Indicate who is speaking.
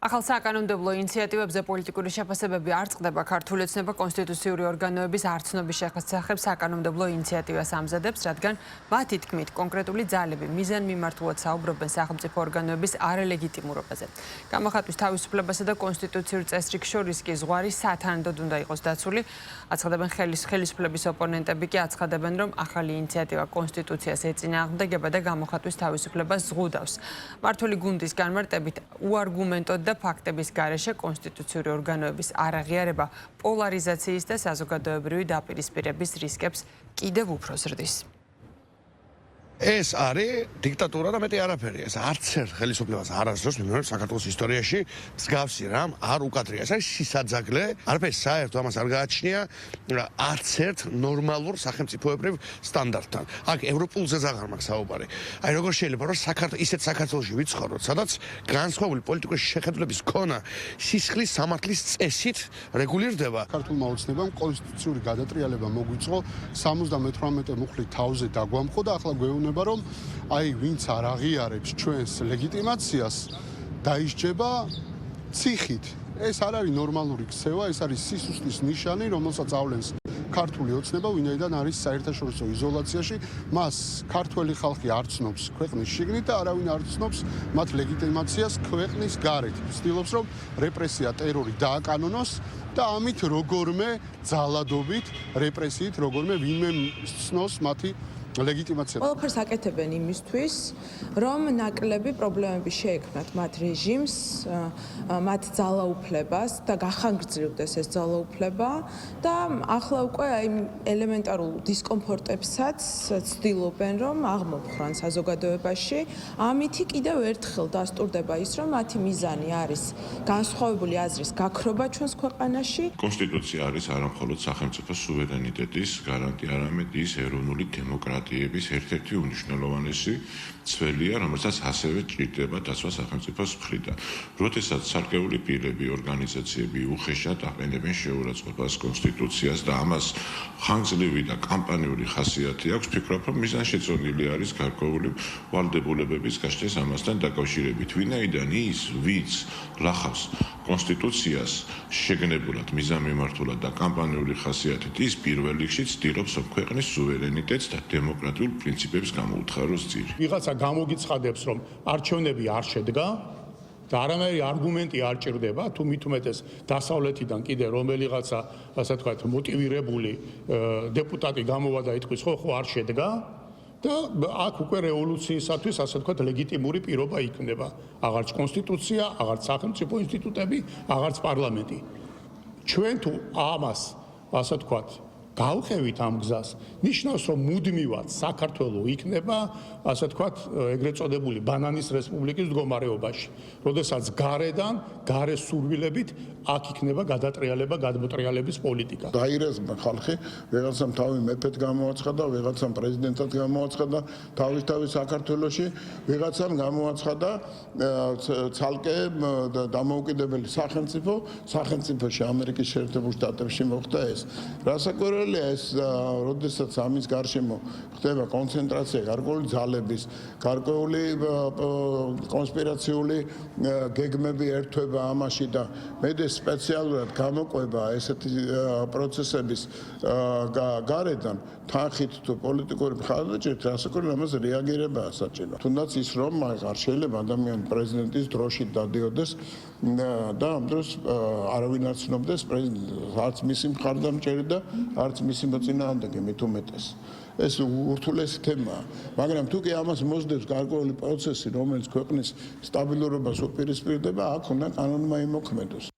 Speaker 1: ახალ საკანონმდებლო ინიციატივებზე პოლიტიკური შეფასებები არ წყდება. ქართული ოცნება კონსტიტუციური ორგანოების არცნობის შესახებ საკანონმდებლო ინიციატივას ამზადებს, რადგან მათი თქმით კონკრეტული ძალები მიზანმიმართულად საუბრობენ სახელმწიფო ორგანოების არალეგიტიმურობაზე. გამოხატვის თავისუფლებასა და კონსტიტუციურ წესრიგს შორის კი ზღვარი სათანადოდ უნდა იყოს დაცული. აცხადებენ ხელისუფლების ოპონენტები კი აცხადებენ, რომ ახალი ინიციატივა კონსტიტუციას ეწინააღმდეგება და გამოხატვის თავისუფლებას ზღუდავს. მართული გუნდის განმარტებით უარგუმენტოდ და ფაქტების გარეშე კონსტიტუციური ორგანოების არაღიარება პოლარიზაციის და საზოგადოებრივი დაპირისპირების რისკებს კიდევ უფრო ზრდის.
Speaker 2: ეს არის დიქტატურა და მეტი არაფერია. ეს არც ერთ ხელისუფლებას არასდროს მიმდინარეობს საქართველოს ისტორიაში მსგავსი რამ არ უკადრია. ეს არის სისაძაგლე, არაფერი საერთო ამას არ გააჩნია არც ერთ ნორმალურ სახელმწიფოებრივ სტანდარტთან. აქ ევროპულზეც აღარ მაქვს საუბარი. აი როგორ შეიძლება რომ ისეთ საქართველოში ვიცხოვროთ, სადაც განსხვავებული პოლიტიკური შეხედულების ქონა სისხლის სამართლის წესით რეგულირდება.
Speaker 3: ქართულმა ოცნებამ კონსტიტუციური გადატრიალება მოგვიწყო 78 მუხლი თავზე დაგვამხო და ახლა გვეუბნება რომ აი ვინც არ აღიარებს ჩვენს ლეგიტიმაციას დაისჯება ციხით. ეს არ არის ნორმალური ქცევა, ეს არის სისუსტის ნიშანი, რომელსაც ავლენს ქართული ოცნება, ვინაიდან არის საერთაშორისო იზოლაციაში. მას ქართველი ხალხი არ ცნობს ქვეყნის შიგნით და არავინ არ ცნობს მათ ლეგიტიმაციას ქვეყნის გარეთ. ცდილობს რომ რეპრესია, ტერორი დააკანონოს და ამით როგორმე ძალადობით, რეპრესიით როგორმე ვინმე ცნოს მათი ლეგიტიმაცია.
Speaker 4: ყველაფერს აკეთებენ იმისთვის, რომ ნაკლები პრობლემები შეექმნათ მათ რეჟიმს, მათ ძალაუფლებას და გახანგრძლივდეს ეს ძალაუფლება და ახლა უკვე აი ელემენტარულ დისკომფორტებსაც ცდილობენ, რომ აღმოფხრან საზოგადოებაში. ამითი კიდევ ერთხელ დასტურდება ის, რომ მათი მიზანი არის განსხვავებული აზრის გაქრობა ჩვენს ქვეყანაში.
Speaker 5: კონსტიტუცია არის არა მხოლოდ სახელმწიფო სუვერენიტეტის გარანტია, არამედ ის ეროვნული დემოკრატიების ერთ-ერთი უმნიშვნელოვანესი ცველია, რომელსაც ასევე ჭირდება დაცვა სახელმწიფოს მხრიდან. როდესაც ცალკეული პირები, ორგანიზაციები უხეშად აყენებენ შეურაცხყოფას კონსტიტუციას და ამას ხანგრძლივი და კამპანიური ხასიათი აქვს, ვფიქრობ, რომ მიზანშეწონილი არის გარკვეული ვალდებულებების გაშლის ამასთან დაკავშირებით. ვინაიდან ის, ვინც ლახავს კონსტიტუციას შეგნებულად, მიზანმიმართულად და კამპანიური ხასიათით, ის პირველ რიგში ცდილობს, რომ ქვეყნის სუვერენიტეტს და დემოკრატიულ პრინციპებს გამოუთხაროს ძირი.
Speaker 6: ვიღაცა გამოგიცხადებს, რომ არჩევნები არ შედგა და არამერი არგუმენტი არ ჭირდება, თუ მით უმეტეს დასავლეთიდან კიდე რომელიღაცა, ასე ვთქვათ, მოტივირებული დეპუტატი გამოვა და იტყვის, ხო არ შედგა და აქ უკვე რევოლუციისათვის, ასე ვთქვათ, ლეგიტიმური პირობა იქნება. აღარც კონსტიტუცია, აღარც სახელმწიფო ინსტიტუტები, აღარც პარლამენტი. ჩვენ თუ ამას, ასე ვთქვათ, გავხევით ამ გზას, ნიშნავს, რომ მუდმივად საქართველო იქნება, ასე ვთქვათ, ეგრეთ წოდებული ბანანის რესპუბლიკის მდგომარეობაში. როდესაც გარედან, გარე სურვილებით აქ იქნება გადატრიალება, გადმოტრიალების პოლიტიკა.
Speaker 7: დაირაზმა ხალხი, ვიღაცამ თავი მეფედ გამოაცხადა, ვიღაცამ პრეზიდენტად გამოაცხადა, თავის საქართველოში, ვიღაცამ გამოაცხადა ცალკე დამოუკიდებელი სახელმწიფოში ამერიკის შეერთებულ შტატებში მოხდა ეს. რასაკვირველია ეს, როდესაც ამის გარშემო ხდება კონცენტრაცია გარკვეული ძალების, გარკვეული კონსპირაციული გეგმები ერთვება ამაში და მედი სპეციალურად გამოყვება ესეთი პროცესების გარედან თანხით თუ პოლიტიკური მხარდაჭერით, რასაკვირველია ამაზე რეაგირებაა საჭირო. თუნდაც ის რომ არ შეიძლება ადამიანი პრეზიდენტის დროში დადიოდეს და ამ დროს არავინ არ ცნობდეს პრეზიდენტს, არც მისი მხარდამჭერი და არც მისი მოწინააღმდეგე მით უმეტეს. ეს ურთულესი თემაა, მაგრამ თუ კი ამას მოსდევს გარკვეული პროცესი, რომელიც ქვეყნის სტაბილურობას უპირისპირდება, აქ უნდა კანონმა იმოქმედოს.